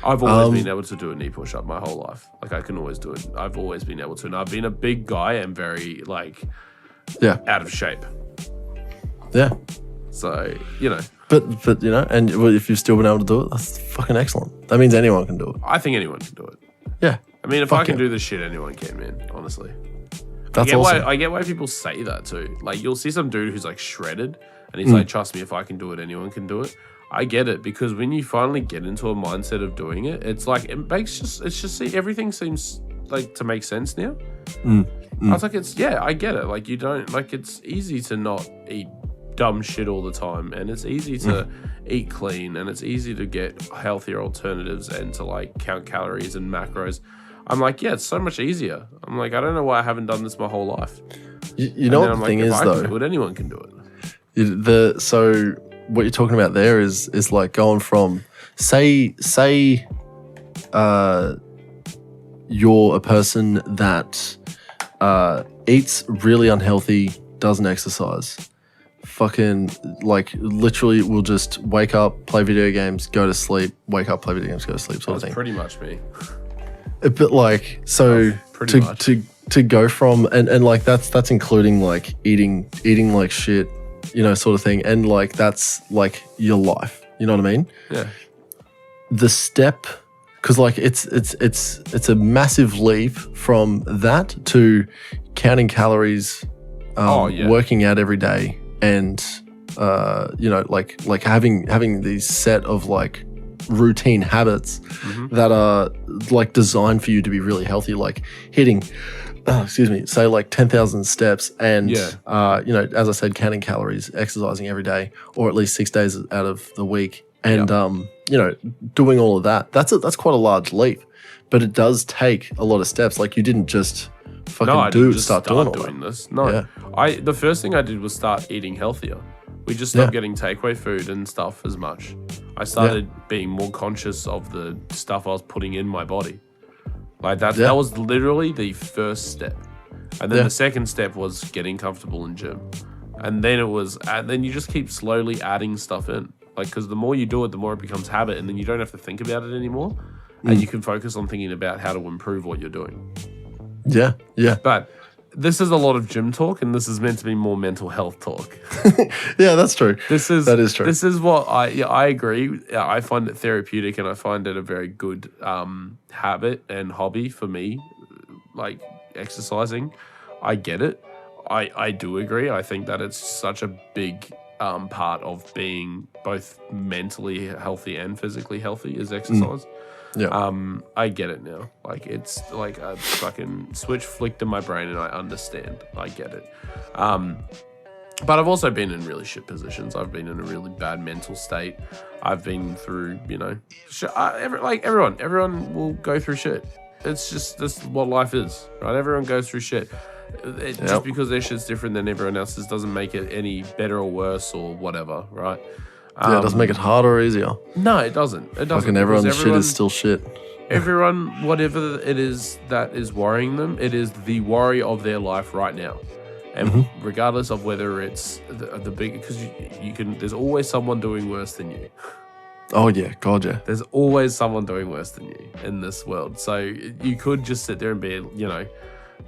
I've always been able to do a knee push-up my whole life. Like, I can always do it. I've always been able to. And I've been a big guy and very, out of shape. Yeah. So, you know. But you know, and if you've still been able to do it, that's fucking excellent. That means anyone can do it. I think anyone can do it. Yeah. I mean, if I can do this shit, anyone can, man, honestly. That's awesome. I get why people say that too. Like, you'll see some dude who's like shredded and he's like, trust me, if I can do it, anyone can do it. I get it, because when you finally get into a mindset of doing it, it's like, everything seems like to make sense now. I was like, I get it. Like, you don't, like, it's easy to not eat dumb shit all the time, and it's easy to eat clean, and it's easy to get healthier alternatives and to like count calories and macros. I'm like, it's so much easier. I'm like, I don't know why I haven't done this my whole life. You know what the thing is, though? If I can do it, anyone can do it. So what you're talking about there is like going from say you're a person that eats really unhealthy, doesn't exercise, fucking like literally will just wake up, play video games, go to sleep, wake up, play video games, go to sleep, sort of thing. Pretty much me. But like, so to go from and like that's including like eating like shit, you know, sort of thing, and like that's like your life. You know what I mean? Yeah. The step, because like it's a massive leap from that to counting calories, working out every day, and you know, like having these set of like routine habits that are like designed for you to be really healthy, like hitting say like 10,000 steps and you know, as I said, counting calories, exercising every day or at least 6 days out of the week, and you know, doing all of that. That's quite a large leap, but it does take a lot of steps. Like you didn't just start doing this. No, the first thing I did was start eating healthier. We just stopped getting takeaway food and stuff as much. I started being more conscious of the stuff I was putting in my body. Like that was literally the first step. And then the second step was getting comfortable in gym. And then then you just keep slowly adding stuff in. Like, because the more you do it, the more it becomes habit, and then you don't have to think about it anymore. And you can focus on thinking about how to improve what you're doing. Yeah, yeah. But this is a lot of gym talk, and this is meant to be more mental health talk. Yeah, that's true. That is true. This is what I agree. I find it therapeutic, and I find it a very good habit and hobby for me, like exercising. I get it. I do agree. I think that it's such a big part of being both mentally healthy and physically healthy is exercise. Yeah. I get it now. Like, it's like a fucking switch flicked in my brain, and I understand. I get it. But I've also been in really shit positions. I've been in a really bad mental state. I've been through, you know, everyone will go through shit. It's just this what life is, right? Everyone goes through shit. Just because their shit's different than everyone else's doesn't make it any better or worse or whatever, right? Yeah, it doesn't make it harder or easier. No, it doesn't. It doesn't. Fucking everyone's shit is still shit. Everyone, whatever it is that is worrying them, it is the worry of their life right now. And regardless of whether it's the big, because you can, there's always someone doing worse than you. Oh yeah, God yeah. There's always someone doing worse than you in this world. So you could just sit there and be, you know,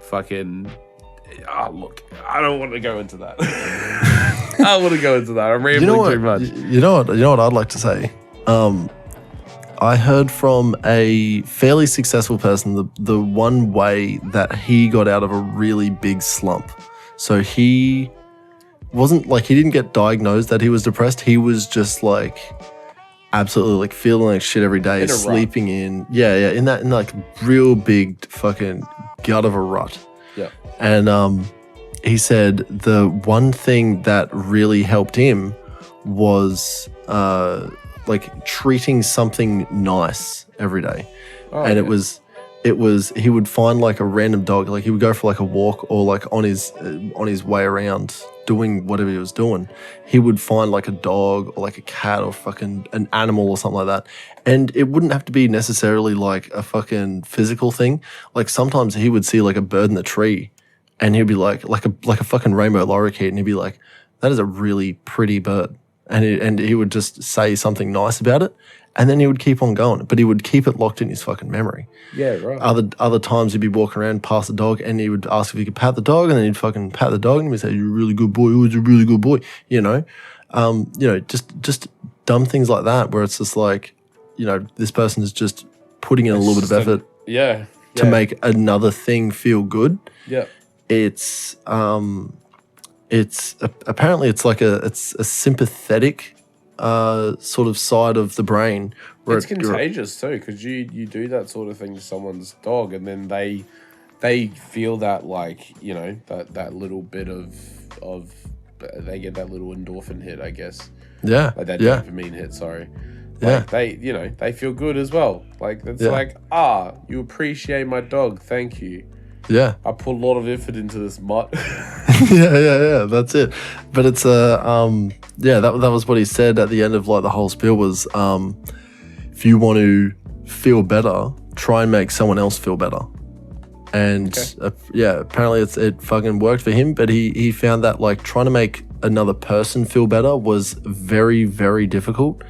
fucking. Oh, look, I don't want to go into that. I want to go into that. I'm rambling too much. You know what I'd like to say? I heard from a fairly successful person the one way that he got out of a really big slump. So he wasn't like, he didn't get diagnosed that he was depressed. He was just like absolutely like feeling like shit every day, sleeping in in like real big fucking gut of a rut. Yeah. And he said the one thing that really helped him was like treating something nice every day. And it was he would find like a random dog, like he would go for like a walk or like on his way around doing whatever he was doing, he would find like a dog or like a cat or fucking an animal or something like that. And it wouldn't have to be necessarily like a fucking physical thing. Like sometimes he would see like a bird in the tree and he'd be like a fucking rainbow lorikeet, and he'd be like, that is a really pretty bird. And he would just say something nice about it, and then he would keep on going, but he would keep it locked in his fucking memory. Yeah, right. Other times he'd be walking around past the dog, and he would ask if he could pat the dog, and then he'd fucking pat the dog, and he'd say, "You're a really good boy. You're a really good boy." You know, just dumb things like that, where it's just like, you know, this person is just putting in a little bit of effort, to make another thing feel good. Yeah, it's apparently it's like a sympathetic sort of side of the brain where it's contagious too, because you do that sort of thing to someone's dog, and then they feel that, like, you know, that little bit of they get that little endorphin hit, I guess. Yeah, like that dopamine hit. Sorry. Like they feel good as well. Like it's like, you appreciate my dog, thank you. Yeah, I put a lot of effort into this mutt. yeah, that's it. But it's that was what he said at the end of like the whole spiel was, if you want to feel better, try and make someone else feel better. And apparently it fucking worked for him, but he found that like trying to make another person feel better was very, very difficult.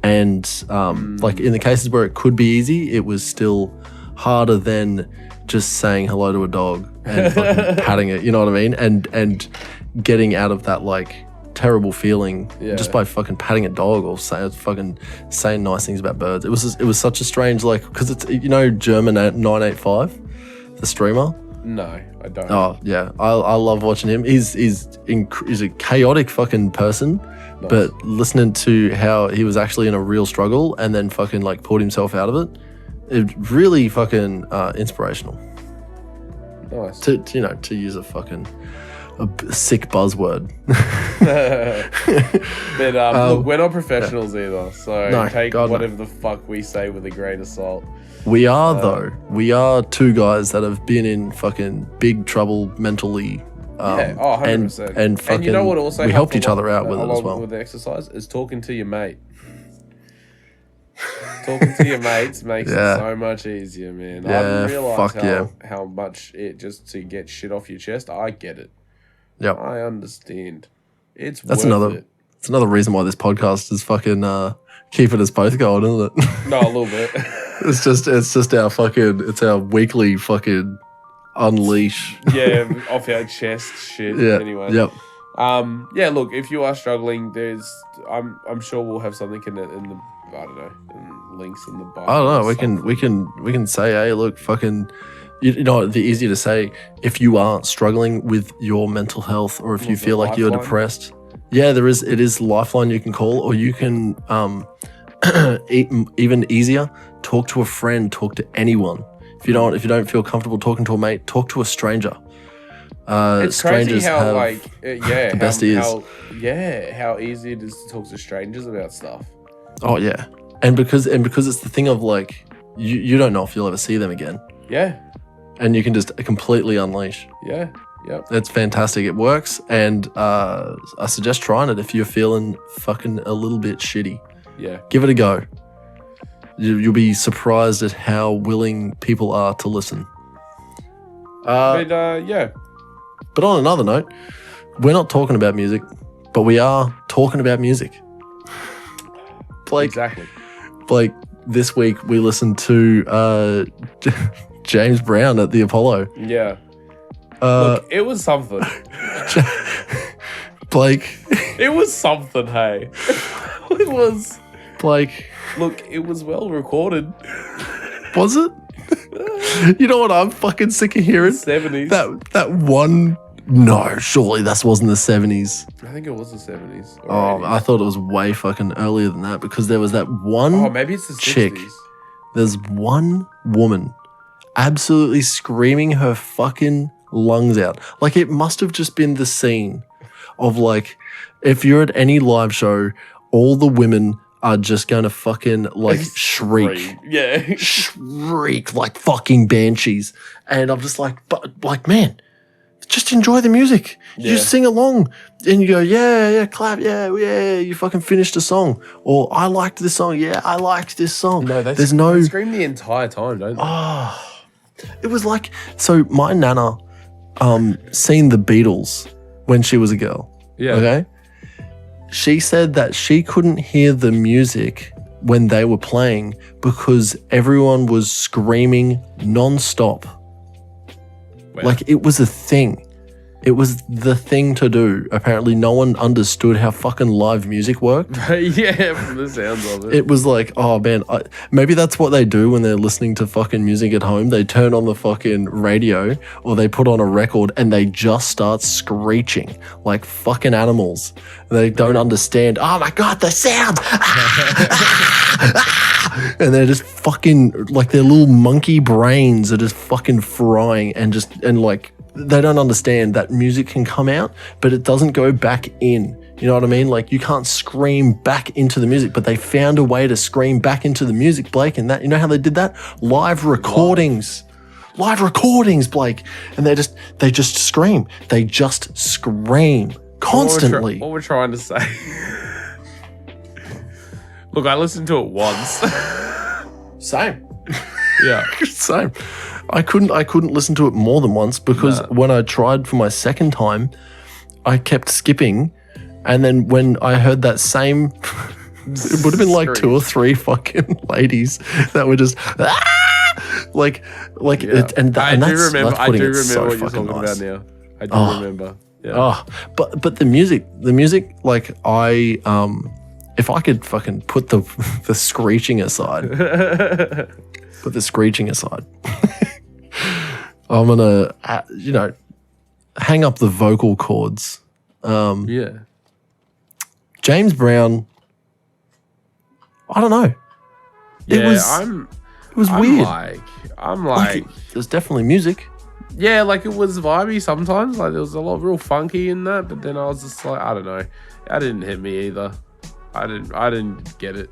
And like in the cases where it could be easy, it was still harder than just saying hello to a dog and fucking patting it, you know what I mean? And getting out of that like terrible feeling just by fucking patting a dog or saying nice things about birds. It was such a strange, like, because it's, you know, German 985, the streamer. No, I don't. Oh yeah, I love watching him. He's a chaotic fucking person, but listening to how he was actually in a real struggle and then fucking like pulled himself out of it, it really fucking inspirational. Nice. To use a sick buzzword. But look, we're not professionals either, so take whatever the fuck we say with a grain of salt. We are though. We are two guys that have been in fucking big trouble mentally. 100%. And fucking, and you know what also we helped each other out with it as well. With the exercise is talking to your mate. Talking to your mates makes it so much easier, man. Yeah, I didn't realize how much it just to get shit off your chest. I get it. Yep. I understand. It's worth it. It's another reason why this podcast is fucking keeping us both going, isn't it? No, a little bit. It's just our weekly fucking unleash. Yeah, off our chest shit. Yeah. Anyway. Yep. Look, if you are struggling, I'm sure we'll have something in the I don't know, in links in the bio. I don't know. We can say, hey, look, fucking, you know, the easier to say if you are struggling with your mental health or if you feel like you're depressed. Yeah, it is Lifeline you can call, or you can even easier, talk to a friend, talk to anyone. If you don't feel comfortable talking to a mate, talk to a stranger. It's strangers crazy how have the best ears. How easy it is to talk to strangers about stuff. Oh yeah, and because it's the thing of like you don't know if you'll ever see them again. Yeah, and you can just completely unleash. Yeah, yep. It's fantastic. It works, and I suggest trying it if you're feeling fucking a little bit shitty. Yeah, give it a go. You'll be surprised at how willing people are to listen. But on another note, we're not talking about music, but we are talking about music. Exactly. Like this week we listened to James Brown at the Apollo. Yeah. Look, it was something. Blake. It was something, hey. It was. Blake. Look, it was well recorded. Was it? You know what I'm fucking sick of hearing? 70s. That one. No, surely that wasn't the 70s. I think it was the 70s. Oh, 80s. I thought it was way fucking earlier than that because there was that one maybe it's the chick. 60s. There's one woman absolutely screaming her fucking lungs out. Like it must have just been the scene of like, if you're at any live show, all the women are just going to fucking like shriek. Yeah. Shriek like fucking banshees. And I'm just like, but like, man, just enjoy the music. Yeah. You sing along and you go, yeah, clap, yeah, you fucking finished a song. Or I liked this song. Yeah, I liked this song. No, they scream the entire time, don't they? Oh, it was like, so my nana seen the Beatles when she was a girl. Yeah. Okay. She said that she couldn't hear the music when they were playing because everyone was screaming non-stop. Wow. Like it was a thing. It was the thing to do. Apparently no one understood how fucking live music worked. Yeah, from the sounds of it. It was like, oh man, maybe that's what they do when they're listening to fucking music at home. They turn on the fucking radio or they put on a record and they just start screeching like fucking animals. They don't understand. Oh my God, the sound. And they're just fucking like their little monkey brains are just fucking frying and like they don't understand that music can come out, but it doesn't go back in. You know what I mean? Like you can't scream back into the music, but they found a way to scream back into the music, Blake. And that, you know how they did that? Live recordings, Blake. And they just scream. They just scream constantly. What we're trying to say. Look, I listened to it once. Same. Yeah. Same. I couldn't listen to it more than once because when I tried for my second time, I kept skipping, and then when I heard that same, it would have been like 2 or 3 fucking ladies that were just it, and I do that's remember. I putting do it remember so what you're fucking talking nice. about now. I do remember. Yeah. Oh, but the music, if I could fucking put the screeching aside, I'm gonna, hang up the vocal cords. Yeah. James Brown, I don't know. Yeah, It was weird. I'm like, there's definitely music. yeah, like it was vibey sometimes. Like there was a lot real funky in that, but then I was just like, I don't know, that didn't hit me either. I didn't get it.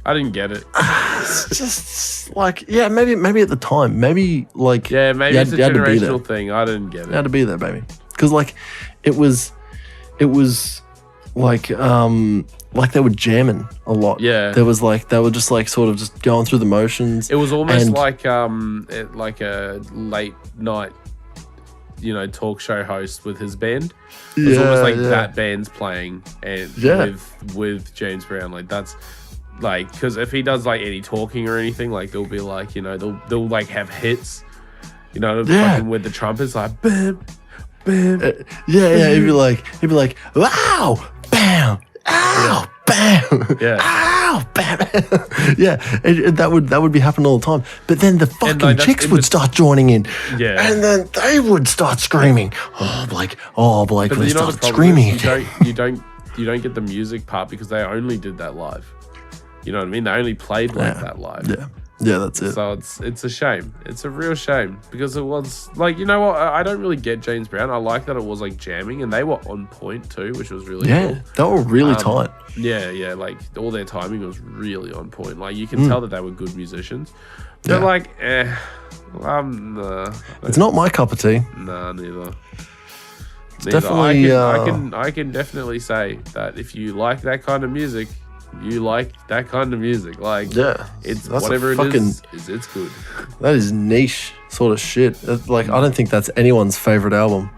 It's just like, yeah, maybe at the time, maybe like, Yeah, maybe you it's a had to be there. generational thing. I didn't get You had it. to be there, baby, because like it was like they were jamming a lot. Yeah. There was like they were just like sort of just going through the motions. It was almost And- like a late night, talk show host with his band. It was almost like that band's playing and with James Brown. Like that's like, because if he does like any talking or anything, like they'll be like, they'll like have hits, fucking with the trumpets, like bam, bam. He'd be like, wow, bam, ow, bam, Yeah. ow, bam. That would be happening all the time. But then the fucking like, that's chicks in would start joining in. Yeah. And then they would start screaming. Oh, Blake, But they you know the start problem screaming is again. you don't get the music part because they only did that live. You know what I mean? They only played like that live. Yeah, that's it. So it's a shame. It's a real shame because it was like, you know what? I don't really get James Brown. I like that it was like jamming and they were on point too, which was really cool. They were really tight. Yeah, like all their timing was really on point. Like you can tell that they were good musicians. They're like, nah, It's not my cup of tea. nah, neither. Definitely, I can definitely say that if you like that kind of music, you like that kind of music. Like, it's that's whatever it is, it's good. That is niche sort of shit. Like, I don't think that's anyone's favorite album.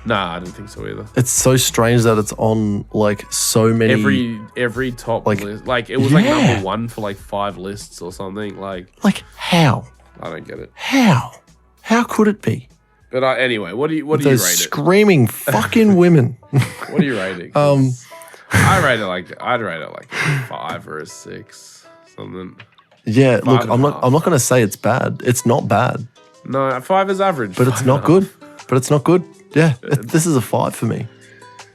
Nah, I don't think so either. It's so strange that it's on like so many. Every top like, list, like it was like number 1 for like 5 lists or something. Like how? I don't get it. How could it be? But anyway, what do you rate Those it? screaming fucking women. What do you rate it? I'd rate it like a 5 or a 6, something. Yeah, look, 5.5. I'm not gonna say it's bad. It's not bad, No, 5 is average, but it's not good. Yeah, this is a 5 for me.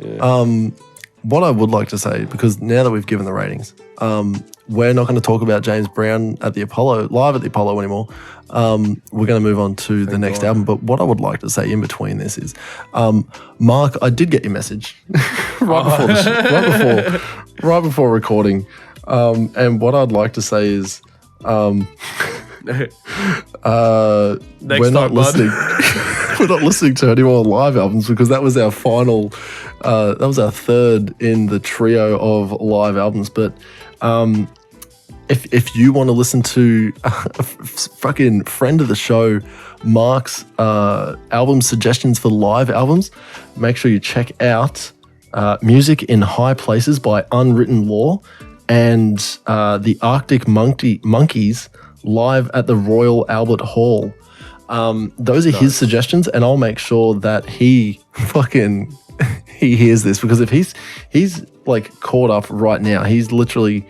Yeah. What I would like to say, because now that we've given the ratings, we're not going to talk about James Brown at the Apollo, live at the Apollo anymore. We're going to move on to the next album. But what I would like to say in between this is, Mark, I did get your message right before recording. And what I'd like to say is, we're not listening. We're not listening to any more live albums because that was our final. That was our third in the trio of live albums. But if you want to listen to a fucking friend of the show, Mark's album suggestions for live albums, make sure you check out Music in High Places by Unwritten Law and the Arctic Monkeys live at the Royal Albert Hall. Those are his suggestions, and I'll make sure that he hears this, because if he's like caught up right now, he's literally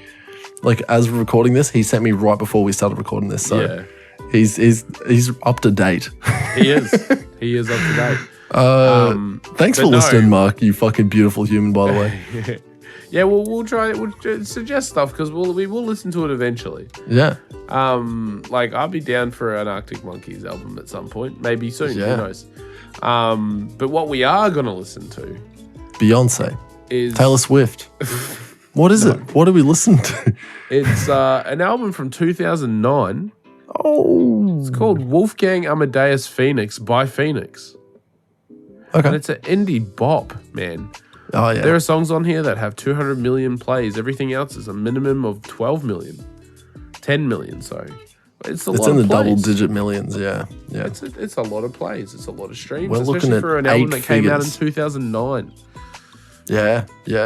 like, as we're recording this, he sent me right before we started recording this, so he's up to date. He is up to date. Thanks for listening, Mark, you fucking beautiful human, by the way. Yeah, we'll try. We'll suggest stuff because we will listen to it eventually. Yeah. Like I'll be down for an Arctic Monkeys album at some point, maybe soon. Yeah. Who knows? But what we are gonna listen to Beyonce is Taylor Swift. What is it? What are we listening to? It's an album from 2009. Oh, It's called Wolfgang Amadeus Phoenix by Phoenix. okay. And it's an indie bop, man. Oh yeah. There are songs on here that have 200 million plays. Everything else is a minimum of 12 million. 10 million, sorry. It's in the double-digit millions, yeah. It's a lot of plays. It's a lot of streams, We're looking especially at for an album that came out in figures. 2009. Yeah.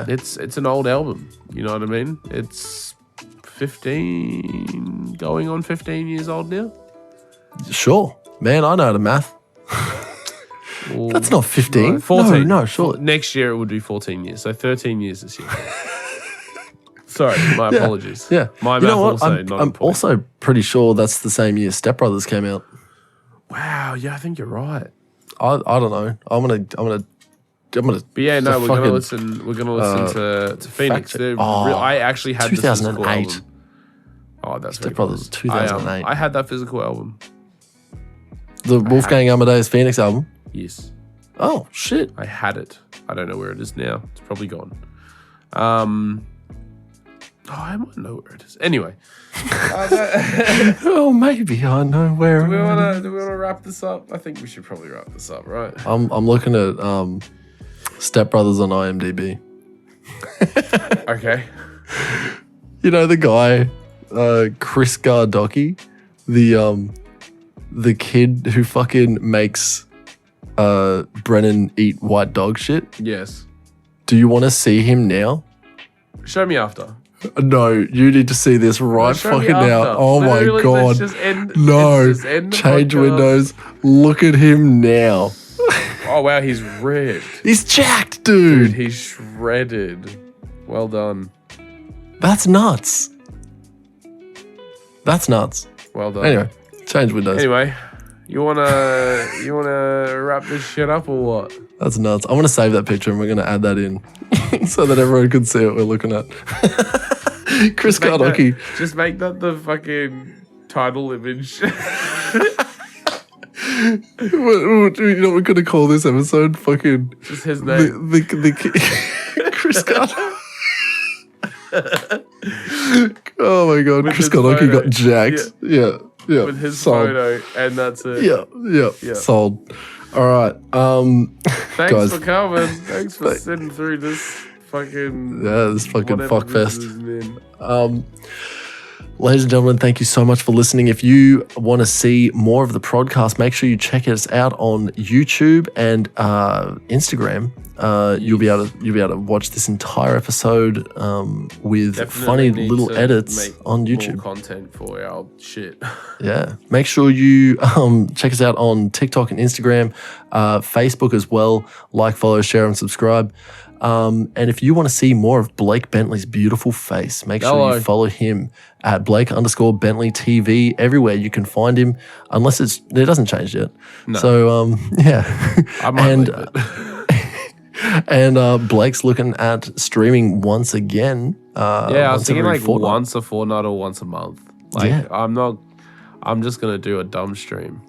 It's an old album. You know what I mean? It's 15, going on 15 years old now. Sure. Man, I know how to math. Well, That's not 15. No, 14. No, surely. Next year it would be 14 years. So 13 years this year. Sorry, my apologies. Yeah. My you math know what? also I'm not on point. also pretty sure that's the same year Step Brothers came out. Wow, yeah, I think you're right. I don't know. I'm gonna. But yeah, no, we're gonna listen to Phoenix. I actually had the physical 2008. album. Oh, that's Step very cool. Brothers 2008. I had that physical album. The Wolfgang Amadeus Phoenix album. Yes. Oh shit. I had it. I don't know where it is now. It's probably gone. I might know where it is. Anyway. Oh, maybe I know where. Do we want to wrap this up? I think we should probably wrap this up, right? I'm looking at Step Brothers on IMDb. Okay. You know the guy, Chris Gardoki, the kid who fucking makes Brennan eat white dog shit. Yes. Do you want to see him now? Show me after. No, you need to see this right Show me fucking now. after. Oh my Literally, god. let's just end, No, let's just end the change podcast. windows. Look at him now. Oh wow, he's ripped. He's jacked, Dude, dude. he's shredded. Well done. That's nuts. That's nuts. Well done. Anyway, change windows. Anyway, you wanna wrap this shit up or what? That's nuts. I'm gonna save that picture and we're gonna add that in so that everyone can see what we're looking at. Chris Gardoki. Just make that the fucking title image. What, you know what we're gonna call this episode? Fucking Just his name. Chris Gardoki. Oh my god, With Chris his Gardoki photo. got jacked. Yeah. With his sold. photo, and that's it. Yeah. Sold. All right. Thanks guys. for coming. Thanks for sitting through this fucking This fucking whatever this fuckfest. has been. Ladies and gentlemen, thank you so much for listening. If you want to see more of the podcast, make sure you check us out on YouTube and Instagram. You'll be able to watch this entire episode with Definitely funny need little to edits make on more YouTube. content for our shit. Yeah. Make sure you check us out on TikTok and Instagram, Facebook as well. Like, follow, share, and subscribe. And if you want to see more of Blake Bentley's beautiful face, make sure you follow him at Blake_Bentley TV everywhere. You can find him, unless it doesn't change yet. No. So yeah. I might leave it. And Blake's looking at streaming once again. I was thinking every like fortnight. once a fortnight or once a month. Like Yeah. I'm just gonna do a dumb stream.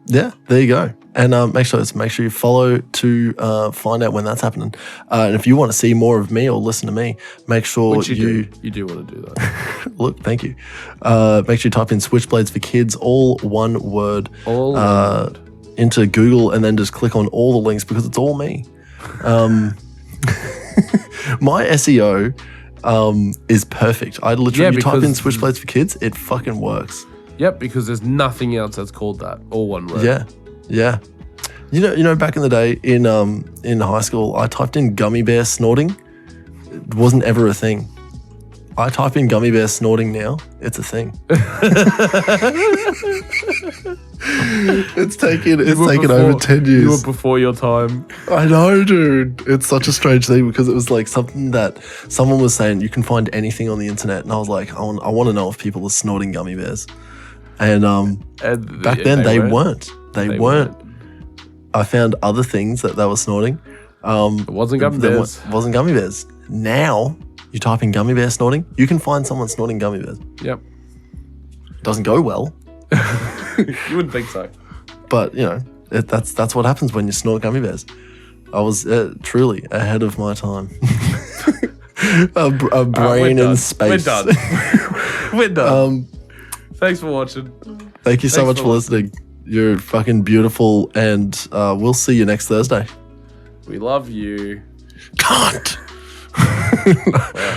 Yeah, there you go. And make sure you follow to find out when that's happening. And if you want to see more of me or listen to me, make sure Which you do want to do that. look. Thank you. Make sure you type in Switchblades for Kids, all one word, into Google, and then just click on all the links because it's all me. My SEO is perfect. I literally you type in Switchblades for Kids, it fucking works. Yep, because there's nothing else that's called that. All one word. Yeah. You know, back in the day in high school, I typed in gummy bear snorting. It wasn't ever a thing. I type in gummy bear snorting now. It's a thing. It's taken over 10 years. You were before your time. I know, dude. It's such a strange thing because it was like something that someone was saying you can find anything on the internet, and I was like, I want to know if people are snorting gummy bears. And back then they weren't. They weren't. I found other things that they were snorting. It wasn't gummy bears. Wasn't gummy bears. Now you type in gummy bear snorting, you can find someone snorting gummy bears. Yep. Doesn't go well. You wouldn't think so. But you know, that's what happens when you snort gummy bears. I was truly ahead of my time. a brain in space. We're done. We're done. Thanks for watching. Thank you so much for listening. You're fucking beautiful, and we'll see you next Thursday. We love you. Can't. Wow.